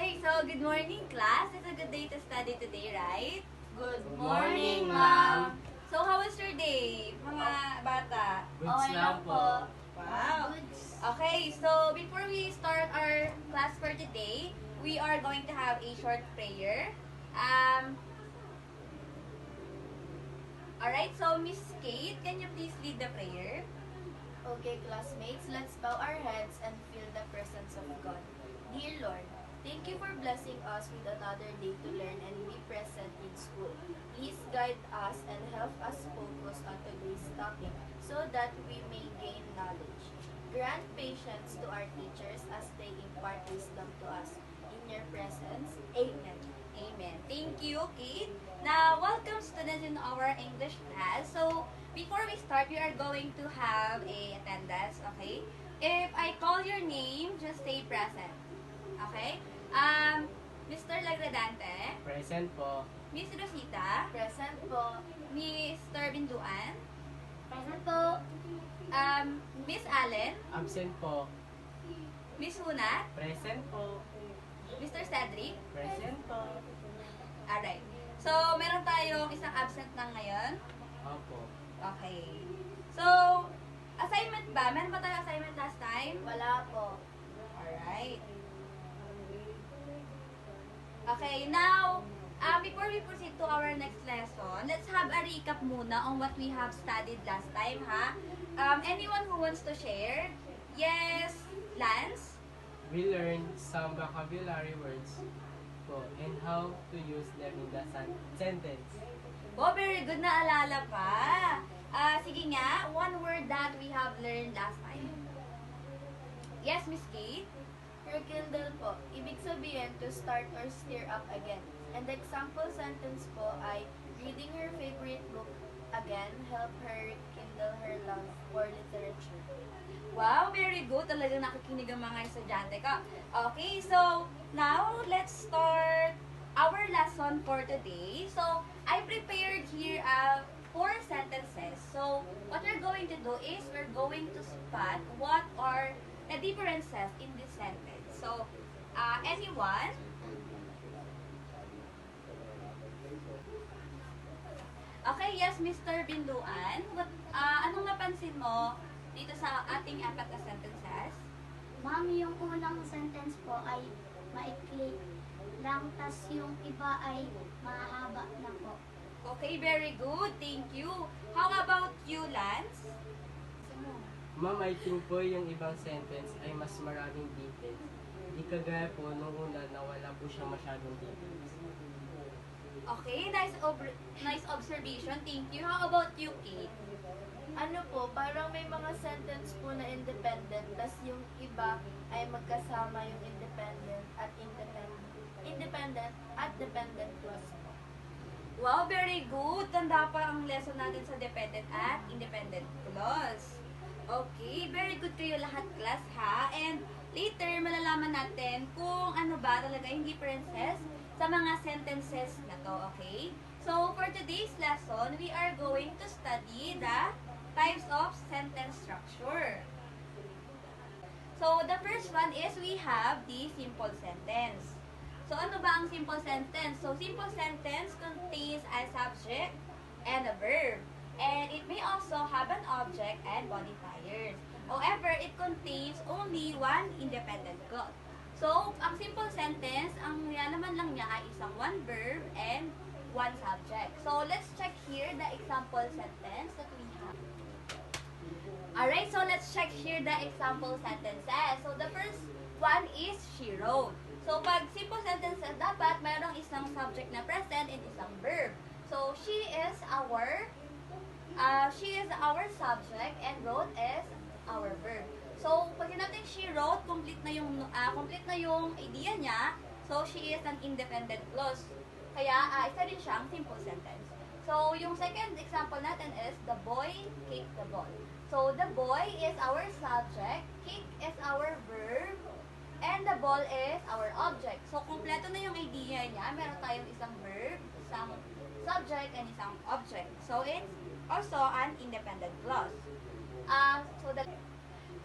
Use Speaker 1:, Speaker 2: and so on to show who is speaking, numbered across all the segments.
Speaker 1: Okay, so good morning, class. It's a good day to study today, right?
Speaker 2: Good
Speaker 3: morning, ma'am.
Speaker 1: So, how was your day, mga bata?
Speaker 3: Goods
Speaker 2: Okay lang po.
Speaker 1: Wow. Okay, so before we start our class for today, we are going to have a short prayer. Alright, so Miss Kate, can you please lead the prayer?
Speaker 2: Okay, classmates, let's bow our heads and feel the presence of God. Dear Lord, thank you for blessing us with another day to learn and be present in school. Please guide us and help us focus on today's topic so that we may gain knowledge. Grant patience to our teachers as they impart wisdom to us. In your presence, Amen.
Speaker 1: Amen. Thank you, Kate. Now, welcome students in our English class. So, before we start, we are going to have a attendance, okay? If I call your name, just say present. Okay? Mr. Lagradante,
Speaker 3: Present po.
Speaker 1: Miss Rosita,
Speaker 2: Present po.
Speaker 1: Mr. Binduan,
Speaker 2: Present po.
Speaker 1: Miss Allen,
Speaker 3: Absent po.
Speaker 1: Miss Hunat,
Speaker 3: Present po.
Speaker 1: Mr. Cedric.
Speaker 3: Present po.
Speaker 1: Alright. So, meron tayong isang absent na ngayon.
Speaker 3: Opo.
Speaker 1: Okay. So, assignment ba? Meron ba tayong assignment last time?
Speaker 2: Wala po.
Speaker 1: Alright. Okay, now, before we proceed to our next lesson, let's have a recap muna on what we have studied last time, ha? Anyone who wants to share? Yes, Lance?
Speaker 3: We learned some vocabulary words po and how to use them in the sentence.
Speaker 1: Oh, very good, naalala pa. Sige nga, one word that we have learned last time. Yes, Miss Kate?
Speaker 2: Rekindle po. Ibig sabihin to start or stir up again. And the example sentence po ay reading her favorite book again help her rekindle her love for literature.
Speaker 1: Wow, very good. Talagang nakikinig ang mga estudyante ko. Okay, so now let's start our lesson for today. So, I prepared here 4 sentences. So, what we're going to do is we're going to spot what are the differences in this sentence. So, anyone? Okay, yes, Mr. Binduan. Anong napansin mo dito sa ating 4 na sentences?
Speaker 4: Ma'am, yung unang sentence po ay maikli lang, tas yung iba ay mahaba na po.
Speaker 1: Okay, very good. Thank you. How about you, Lance?
Speaker 3: Ma'am, I think po yung ibang sentence ay mas maraming details. Di kagaya po nung una na wala po siya masyadong details.
Speaker 1: Okay, nice observation. Thank you. How about you, Kate?
Speaker 2: Ano po, parang may mga sentence po na independent, tas yung iba ay magkasama yung independent at dependent clause po.
Speaker 1: Wow, very good. Tanda pa ang lesson natin sa dependent at independent clause. Okay, very good kayo lahat, class, ha? And later, malalaman natin kung ano ba talaga yung differences sa mga sentences na to, okay? So, for today's lesson, we are going to study the types of sentence structure. So, the first one is we have the simple sentence. So, ano ba ang simple sentence? So, simple sentence contains a subject and a verb. And it may also have an object and modifiers. However, it contains only one independent clause. So, ang simple sentence, ang nilalaman lang niya ay isang one verb and one subject. So, let's check here the example sentence that we have. Alright, so let's check here the example sentences. So, the first one is she wrote. So, pag simple sentences, dapat mayroong isang subject na present and isang verb. So, she is our subject and wrote is our verb. So, pag sinabing she wrote, complete na yung idea niya. So, she is an independent clause. Kaya, isa rin siyang simple sentence. So, yung second example natin is the boy kicked the ball. So, the boy is our subject, kick is our verb, and the ball is our object. So, kompleto na yung idea niya. Meron tayong isang verb, isang subject, and isang object. So, it's also an independent clause.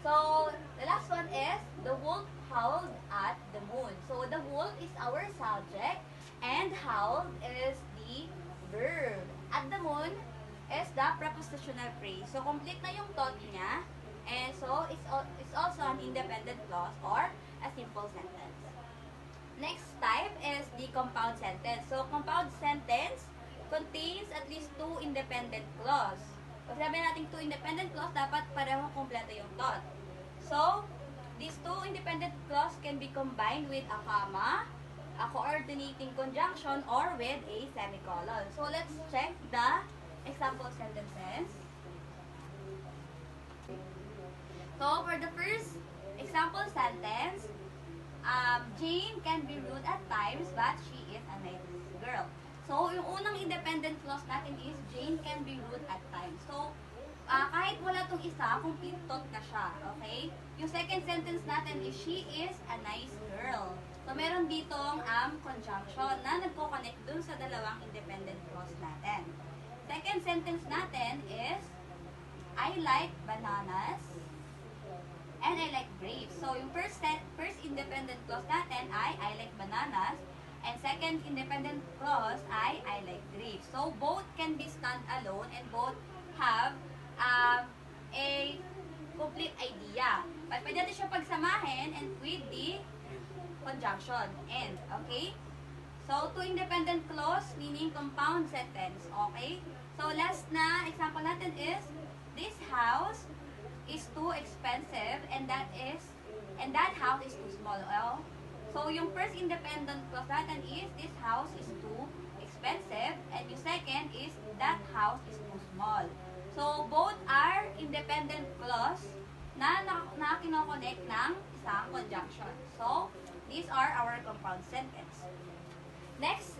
Speaker 1: So, the last one is the wolf howled at the moon. So, the wolf school is our subject, and house is the verb. At the moon is the prepositional phrase. So, complete na yung thought niya. And so, it's also an independent clause or a simple sentence. Next type is the compound sentence. So, compound sentence contains at least two independent clause. Pag sabi natin two independent clause, dapat parehong kompleto yung thought. So, these two independent clause can be combined with a comma, a coordinating conjunction, or with a semicolon. So, let's check the example sentences. So, for the first example sentence, Jane can be rude at times, but she is a nice girl. So, yung unang independent clause natin is Jane can be rude at times. So, kahit wala tong isa, complete thought na siya. Okay? Yung second sentence natin is she is a nice girl. So, meron ditong conjunction na nagko-connect dun sa dalawang independent clause natin. Second sentence natin is I like bananas and I like grapes. So, yung first independent clause natin ay I like bananas. And second independent clause ay I like grapes. So, both can be stand-alone and both have a complete idea. But pwede natin siya pagsamahin and with the conjunction and. Okay? So, two independent clause meaning compound sentence. Okay? So, last na example natin is this house is too expensive and that house is too small. Well, so, yung first independent clause natin is this house is too expensive and yung second is that house is too small. So, both are independent clause na kinoconnect ng isang conjunction. So, these are our compound sentence. Next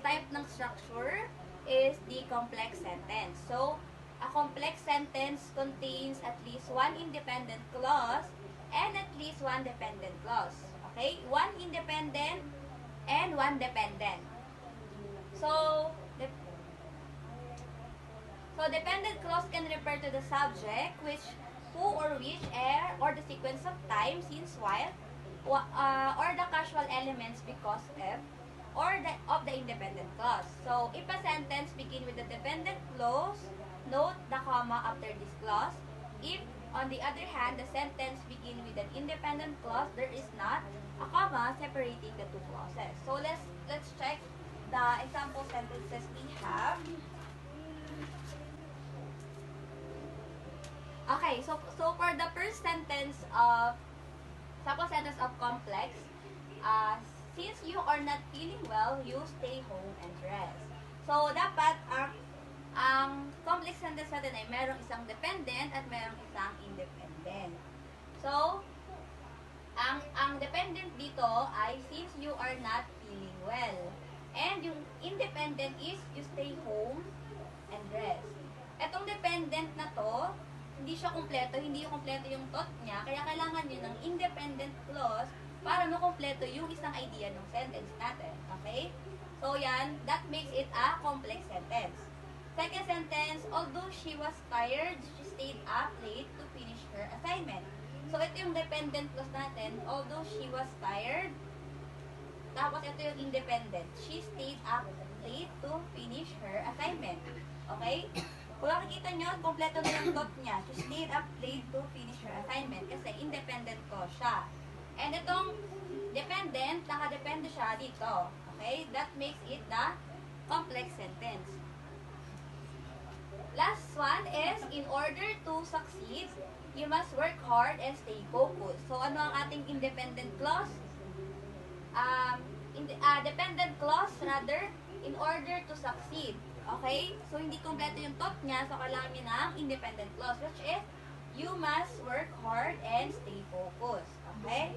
Speaker 1: type ng structure is the complex sentence. So, a complex sentence contains at least one independent clause and at least one dependent clause. Okay? One independent and one dependent. So, dependent clause can refer to the subject, who or which, or the sequence of time, since, while, or the causal elements because of the independent clause. So, if a sentence begin with the dependent clause, note the comma after this clause. If, on the other hand, the sentence begin with an independent clause, there is not a comma separating the two clauses. So, let's check the example sentences we have. Okay, so for the first sentence of example sentence of complex, since you are not feeling well, you stay home and rest. So, dapat ang complex sentence natin ay merong isang dependent at merong isang independent. So, ang dependent dito ay since you are not feeling well. And yung independent is you stay home and rest. Etong dependent na to, hindi yung kompleto yung thought niya, kaya kailangan nyo ng independent clause para makompleto yung isang idea ng sentence natin. Okay? So, yan, that makes it a complex sentence. Second sentence, although she was tired, she stayed up late to finish her assignment. So, ito yung dependent clause natin. Although she was tired, tapos ito yung independent. She stayed up late to finish her assignment. Okay? Kung nakikita nyo, kompleto na yung thought niya. She stayed up late to finish her assignment kasi independent clause siya. And itong dependent, nakadepende siya dito. Okay? That makes it the complex sentence. Last one is, in order to succeed, you must work hard and stay focused. So, ano ang ating independent clause? Dependent clause, rather, in order to succeed. Okay? So, hindi kompleto yung thought niya, so kailangan niya ng independent clause, which is, you must work hard and stay focused. Okay?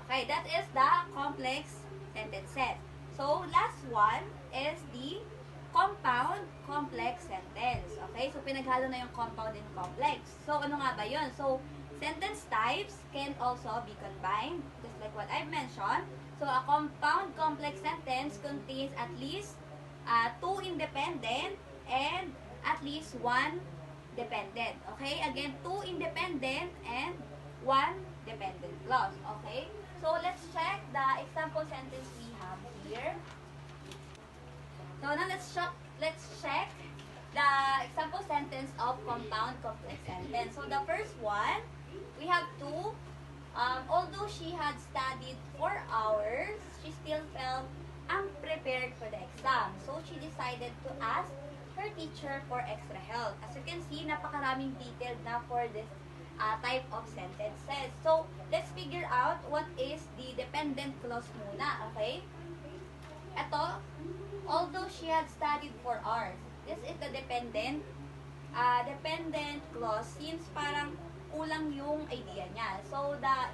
Speaker 1: Okay, that is the complex sentence set. So, last one is the compound complex sentence. Okay? So, pinaghalo na yung compound and complex. So, ano nga ba yun? So, sentence types can also be combined, just like what I've mentioned. So, a compound complex sentence contains at least two independent and at least one dependent. Okay? Again, two independent and one dependent clause. Okay? So, let's check example sentence we have here. So now let's check the example sentence of compound complex sentence. So the first one, we have two. Although she had studied for hours, she still felt unprepared for the exam. So she decided to ask her teacher for extra help. As you can see, napakaraming detailed na for this type of sentences. So let's figure out what is the dependent clause muna, okay? Ito, although she had studied for hours, this is the dependent clause since parang kulang yung idea niya. So the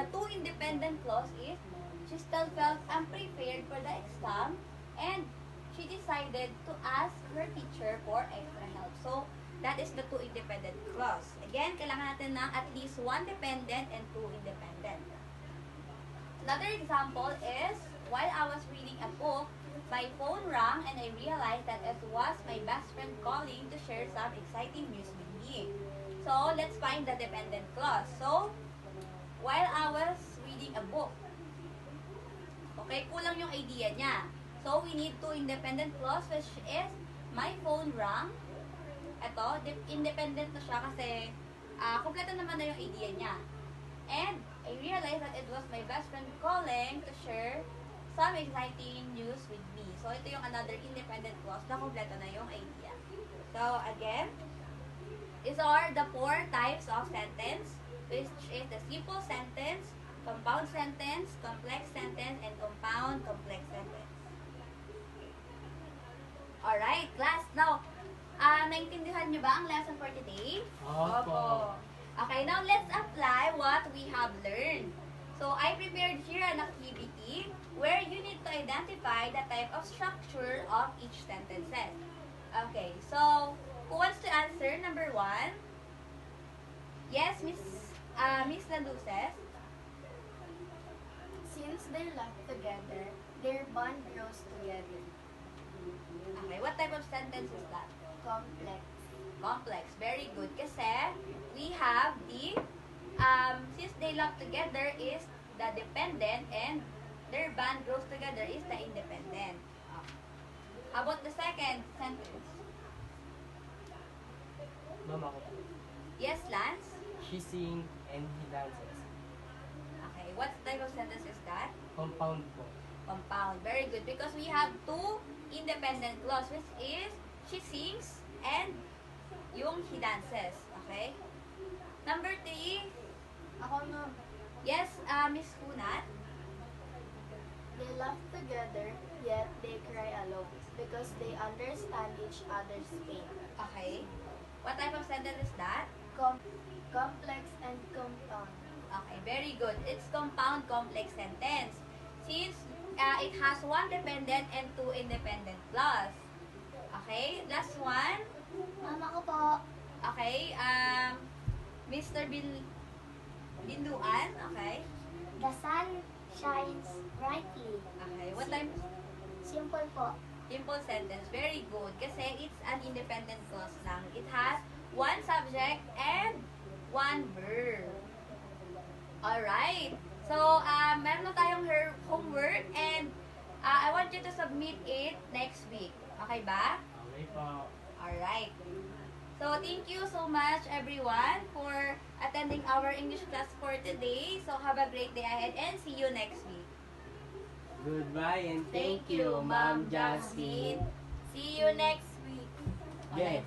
Speaker 1: two independent clause is she still felt unprepared for the exam and she decided to ask her teacher for extra help. So that is the two independent clause. Again, kailangan natin ng at least one dependent and two independent. Another example is, while I was reading a book, my phone rang and I realized that it was my best friend calling to share some exciting news with me. So, let's find the dependent clause. So, while I was reading a book. Okay, kulang yung idea niya. So, we need two independent clause which is, my phone rang. Ito, independent na siya kasi kompleto naman na yung idea niya. And, I realized that it was my best friend calling to share some exciting news with me. So, ito yung another independent clause na kompleto na yung idea. So, again, these are the four types of sentence, which is the simple sentence, compound sentence, complex sentence, and compound complex sentence. Alright, class. Now, naintindihan niyo ba ang lesson for today?
Speaker 3: Opo.
Speaker 1: Okay, now let's apply what we have learned. So, I prepared here an activity where you need to identify the type of structure of each sentences. Okay, so, who wants to answer number 1? Yes, Miss Landuces.
Speaker 2: Since they laugh together, their bond grows together.
Speaker 1: Okay, what type of sentence is that?
Speaker 2: Complex.
Speaker 1: Complex. Very good. Kasi we have the, since they love together is the dependent and their bond grows together is the independent. How about the second sentence?
Speaker 3: Mama ko po.
Speaker 1: Yes, Lance?
Speaker 3: She sings and he dances.
Speaker 1: Okay, what type of sentence is that?
Speaker 3: Compound po.
Speaker 1: Compound. Very good. Because we have two independent clause which is she sings and yung he dances. Okay? Number 3.
Speaker 2: Ako no.
Speaker 1: Yes, Miss Kunat.
Speaker 2: They laugh together, yet they cry alone because they understand each other's pain.
Speaker 1: Okay. What type of sentence is that?
Speaker 2: Complex and compound.
Speaker 1: Okay, very good. It's compound complex sentence. Since it has one dependent and two independent clause. Okay, last one.
Speaker 4: Mama ko po.
Speaker 1: Okay, Mr. Binduan. Okay.
Speaker 4: The sun shines brightly.
Speaker 1: Okay, what type?
Speaker 4: Simple po.
Speaker 1: Simple sentence. Very good. Kasi it's an independent clause lang. It has one subject and one verb. Alright. So, meron na tayong homework and I want you to submit it next week. Okay ba?
Speaker 3: Okay po.
Speaker 1: Alright. So, thank you so much everyone for attending our English class for today. So, have a great day ahead and see you next week.
Speaker 3: Goodbye and thank you, Ma'am Jasmine.
Speaker 1: See you next week.
Speaker 3: Yeah.